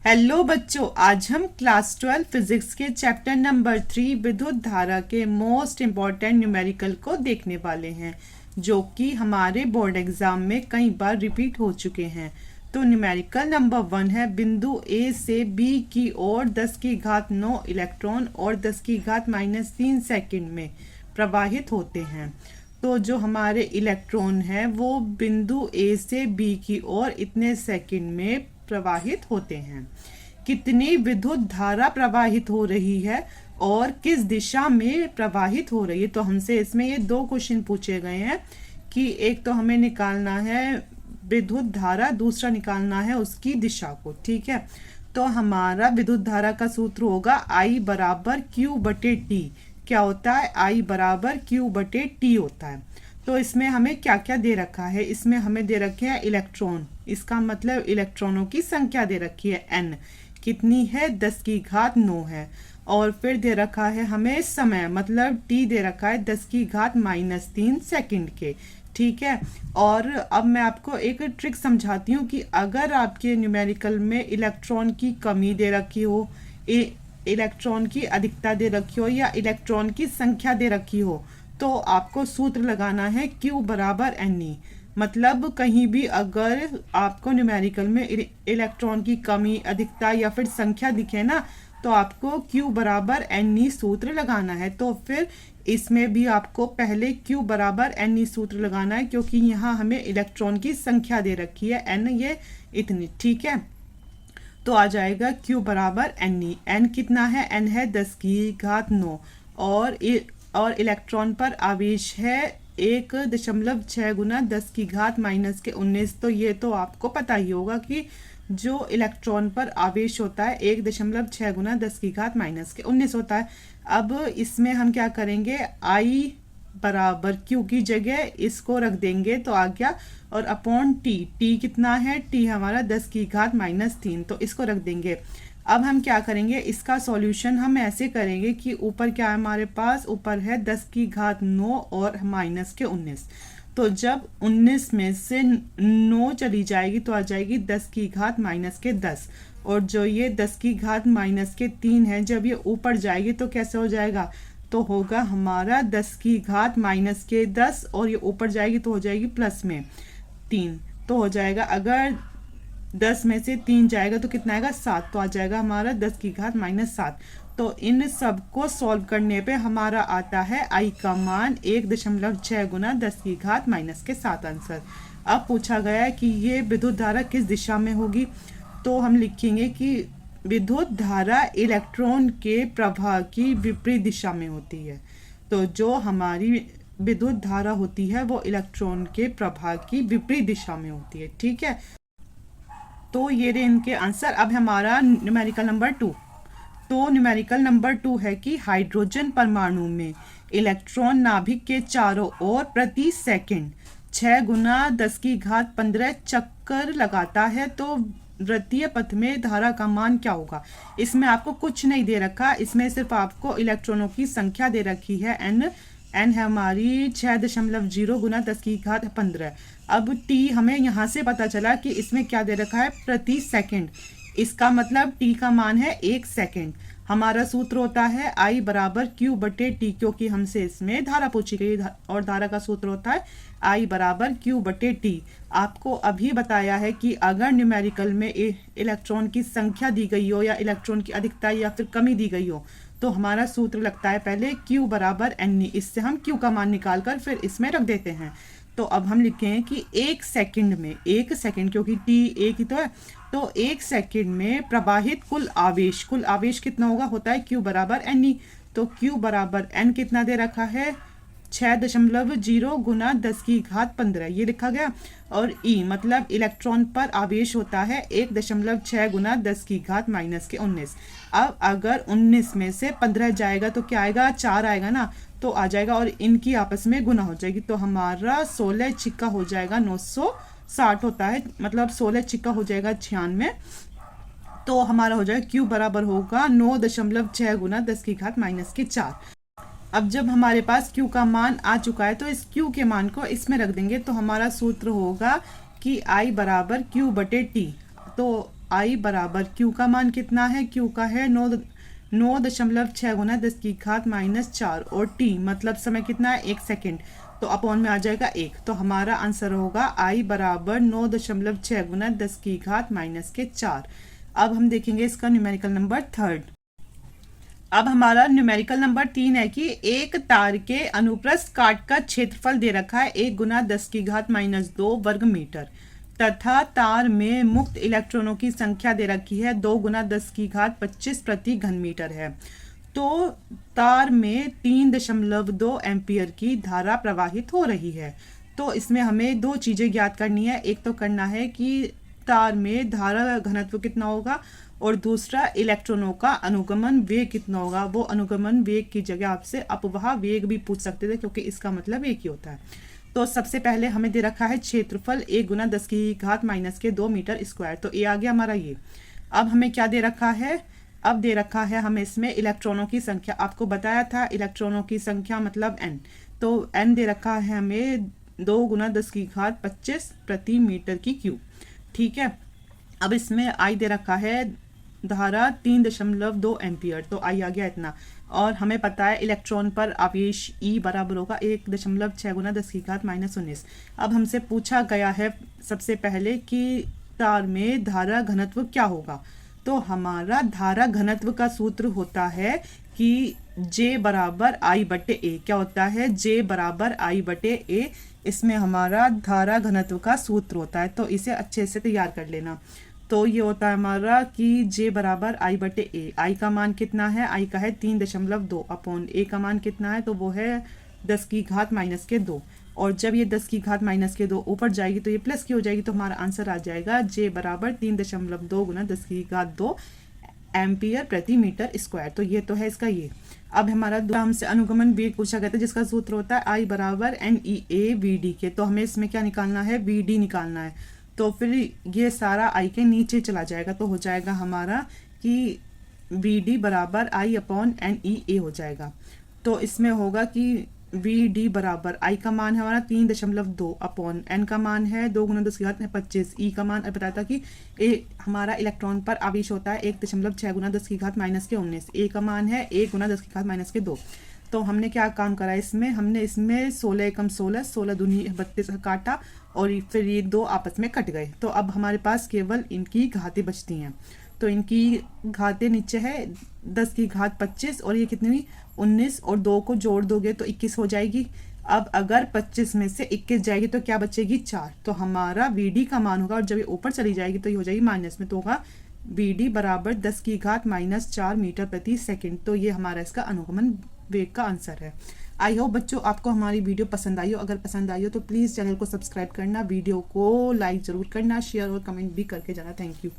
Hello बच्चों, आज हम क्लास 12 फिजिक्स के चैप्टर नंबर 3 विद्युत धारा के मोस्ट इम्पॉर्टेंट न्यूमेरिकल को देखने वाले हैं, जो कि हमारे बोर्ड एग्जाम में कई बार रिपीट हो चुके हैं। तो न्यूमेरिकल नंबर 1 है, बिंदु ए से बी की ओर 10 की घात 9 इलेक्ट्रॉन और 10 की घात -3 सेकंड में प्रवाहित होते हैं। तो जो हमारे इलेक्ट्रॉन है वो बिंदु ए से बी की ओर इतने सेकंड में प्रवाहित होते हैं। कितनी विद्युत धारा प्रवाहित हो रही है और किस दिशा में प्रवाहित हो रही है। तो हमसे इसमें ये दो क्वेश्चन पूछे गए हैं कि एक तो हमें निकालना है विद्युत धारा, दूसरा निकालना है उसकी दिशा को। ठीक है, तो हमारा विद्युत धारा का सूत्र होगा I बराबर Q बटे टी। क्या होता है? I बराबर Q बटे टी होता है। तो इसमें हमें क्या क्या दे रखा है? इसमें हमें दे रखे हैं इलेक्ट्रॉन, इसका मतलब इलेक्ट्रॉनों की संख्या दे रखी है n, कितनी है? 10 की घात 9 है। और फिर दे रखा है हमें समय, मतलब t दे रखा है 10 की घात -3 सेकंड के। ठीक है, और अब मैं आपको एक ट्रिक समझाती हूँ कि अगर आपके न्यूमेरिकल में इलेक्ट्रॉन की कमी दे रखी हो, इलेक्ट्रॉन की अधिकता दे रखी हो या इलेक्ट्रॉन की संख्या दे रखी हो, तो आपको सूत्र लगाना है Q बराबर NE। मतलब कहीं भी अगर आपको न्यूमेरिकल में इलेक्ट्रॉन की कमी, अधिकता या फिर संख्या दिखे ना, तो आपको Q बराबर NE सूत्र लगाना है। तो फिर इसमें भी आपको पहले Q बराबर NE सूत्र लगाना है, क्योंकि यहाँ हमें इलेक्ट्रॉन की संख्या दे रखी है n, ये इतनी। ठीक है, तो आ जाएगा Q बराबर NE। n कितना है? n है 10 की घात 9 और इलेक्ट्रॉन पर आवेश है 1.6 गुना 10 की घात -19। तो ये तो आपको पता ही होगा कि जो इलेक्ट्रॉन पर आवेश होता है 1.6 गुना 10 की घात -19 होता है। अब इसमें हम क्या करेंगे? I बराबर Q की जगह इसको रख देंगे तो आ गया, और अपॉन T कितना है? T हमारा 10 की घात -3, तो इसको रख देंगे। अब हम क्या करेंगे? इसका सॉल्यूशन हम ऐसे करेंगे कि ऊपर क्या है हमारे पास? ऊपर है 10 की घात 9 और -19। तो जब 19 में से 9 चली जाएगी तो आ जाएगी 10 की घात -10, और जो ये 10 की घात -3 है, जब ये ऊपर जाएगी तो कैसे हो जाएगा? तो होगा हमारा 10 की घात -10, और ये ऊपर जाएगी तो हो जाएगी प्लस में 3, तो हो जाएगा, अगर 10 में से 3 जाएगा तो कितना आएगा? 7, तो आ जाएगा हमारा 10 की घात -7। तो इन सब को सॉल्व करने पे हमारा आता है I का मान 1.6 गुना 10 की घात -7 आंसर। अब पूछा गया है कि ये विद्युत धारा किस दिशा में होगी, तो हम लिखेंगे कि विद्युत धारा इलेक्ट्रॉन के प्रवाह की विपरीत दिशा में होती है। तो जो हमारी विद्युत धारा होती है वो इलेक्ट्रॉन के प्रवाह की विपरीत दिशा में होती है। ठीक है, तो ये रहे इनके आंसर। अब हमारा न्यूमेरिकल नंबर 2। तो न्यूमेरिकल नंबर 2 है कि हाइड्रोजन परमाणु में इलेक्ट्रॉन नाभिक के चारों ओर प्रति सेकंड 6 गुना 10 की घात 15 चक्कर लगाता है, तो वृत्तीय पथ में धारा का मान क्या होगा? इसमें आपको कुछ नहीं दे रखा, इसमें सिर्फ आपको इलेक्ट्रॉनों की संख्या दे रखी है n है हमारी 6.0 गुना 10 की घात 15। अब t हमें यहाँ से पता चला कि इसमें क्या दे रखा है? प्रति सेकंड। इसका मतलब t का मान है 1 सेकंड। हमारा सूत्र होता है I बराबर Q बटे टी, क्योंकि हमसे इसमें धारा पूछी गई और धारा का सूत्र होता है I बराबर Q बटे टी। आपको अभी बताया है कि अगर न्यूमेरिकल में इलेक्ट्रॉन की संख्या दी गई हो या इलेक्ट्रॉन की अधिकता या फिर कमी दी गई हो, तो हमारा सूत्र लगता है पहले Q बराबर NE। इससे हम Q का मान निकाल कर फिर इसमें रख देते हैं। तो अब हम लिखें कि 1 सेकंड में, 1 सेकंड क्योंकि T एक ही तो है, तो 1 सेकंड में प्रवाहित कुल आवेश कितना होगा? होता है Q बराबर NE। तो Q बराबर N कितना दे रखा है? 6.0 गुना 10 की घात 15, ये लिखा गया। और E मतलब इलेक्ट्रॉन पर आवेश होता है 1.6 गुना 10 की घात -19। अब अगर 19 में से 15 जाएगा तो क्या आएगा? 4 आएगा ना, तो आ जाएगा और इनकी आपस में गुना हो जाएगी। तो हमारा 16 छिक्का हो जाएगा 960 होता है, मतलब 16 छिक्का हो जाएगा 96। तो हमारा हो जाएगा Q बराबर होगा 9.6 गुना 10 की घात -4। अब जब हमारे पास Q का मान आ चुका है तो इस Q के मान को इसमें रख देंगे, तो हमारा सूत्र होगा कि I बराबर Q बटे टी। तो आई बराबर क्यू का मान कितना है, क्यू का है 9.6 गुना 10 की घात -4 और टी मतलब समय कितना है 1 सेकेंड, तो अपॉन में आ जाएगा 1। तो हमारा आंसर होगा आई बराबर 9.6 गुना 10 की घात -4। अब हम देखेंगे इसका न्यूमेरिकल नंबर थर्ड। अब हमारा न्यूमेरिकल नंबर 3 है कि एक तार के अनुप्रस्थ काट का क्षेत्रफल दे रखा है 1 गुना 10 की घात -2 वर्ग मीटर तथा तार में मुक्त इलेक्ट्रॉनों की संख्या दे रखी है 2 गुना 10 की घात 25 प्रति घन मीटर है। तो तार में 3.2 एम्पियर की धारा प्रवाहित हो रही है। तो इसमें हमें दो चीज़ें ज्ञात करनी है, एक तो करना है कि तार में धारा घनत्व कितना होगा और दूसरा इलेक्ट्रॉनों का अनुगमन वेग कितना होगा। वो अनुगमन वेग की जगह आपसे अपवाह वेग भी पूछ सकते थे क्योंकि इसका मतलब एक ही होता है। तो सबसे पहले हमें दे रखा है क्षेत्रफल 1 गुना 10 की घात -2 मीटर स्क्वायर, तो ये आ गया हमारा ये। अब हमें क्या दे रखा है, अब दे रखा है हमें इसमें इलेक्ट्रॉनों की संख्या। आपको बताया था इलेक्ट्रॉनों की संख्या मतलब n, तो n दे रखा है हमें 2 गुना 10 की घात 25 प्रति मीटर की क्यूब, ठीक है। अब इसमें आई दे रखा है धारा 3.2 एम्पियर, तो आई आ गया इतना। और हमें पता है इलेक्ट्रॉन पर आवेश ई बराबर होगा 1.6 गुना 10 की घात -19। अब हमसे पूछा गया है सबसे पहले कि तार में धारा घनत्व क्या होगा। तो हमारा धारा घनत्व का सूत्र होता है कि J बराबर I बटे ए। क्या होता है, J बराबर I बटे ए। इसमें हमारा धारा घनत्व का सूत्र होता है, तो इसे अच्छे से तैयार कर लेना। तो ये होता है हमारा कि J बराबर I बटे ए। आई का मान कितना है, आई का है 3.2 अपॉन ए का मान कितना है, तो वो है 10 की घात -2। और जब ये 10 की घात -2 ऊपर जाएगी तो ये प्लस की हो जाएगी, तो हमारा आंसर आ जाएगा J बराबर 3.2 गुना 10 की घात 2 एम्पियर प्रति मीटर स्क्वायर। तो ये तो है इसका ये। अब हमारा हमसे अनुगमन वेग पूछा गया था जिसका सूत्र होता है I बराबर NEA/VD के। तो हमें इसमें क्या निकालना है, VD निकालना है। तो फिर ये सारा I के नीचे चला जाएगा, तो हो जाएगा हमारा कि VD बराबर I अपॉन NEA हो जाएगा। तो इसमें होगा कि VD बराबर I का मान है हमारा 3.2 अपॉन N का मान है 2 गुना 10 की घात 25। E का मान बताया था कि A हमारा इलेक्ट्रॉन पर आवेश होता है 1.6 गुना 10 की घात -19। A का मान है 1 गुना 10 की घात -2। तो हमने क्या काम करा इसमें, हमने इसमें 16 एकम 16 दूनी 32 काटा और फिर ये दो आपस में कट गए। तो अब हमारे पास केवल इनकी घातें बचती हैं। तो इनकी घातें नीचे है 10 की घात 25 और ये कितनी हुई 19 और 2 को जोड़ दोगे तो 21 हो जाएगी। अब अगर 25 में से 21 जाएगी तो क्या बचेगी 4। तो हमारा VD का मान होगा और जब ये ऊपर चली जाएगी तो ये हो जाएगी माइनस में, तो होगा VD बराबर 10 की घात -4 मीटर प्रति सेकंड। तो ये हमारा इसका अनुगमन वेग का आंसर है। आई होप बच्चों आपको हमारी वीडियो पसंद आई हो। अगर पसंद आई हो तो प्लीज़ चैनल को सब्सक्राइब करना, वीडियो को लाइक ज़रूर करना, शेयर और कमेंट भी करके जाना। Thank you.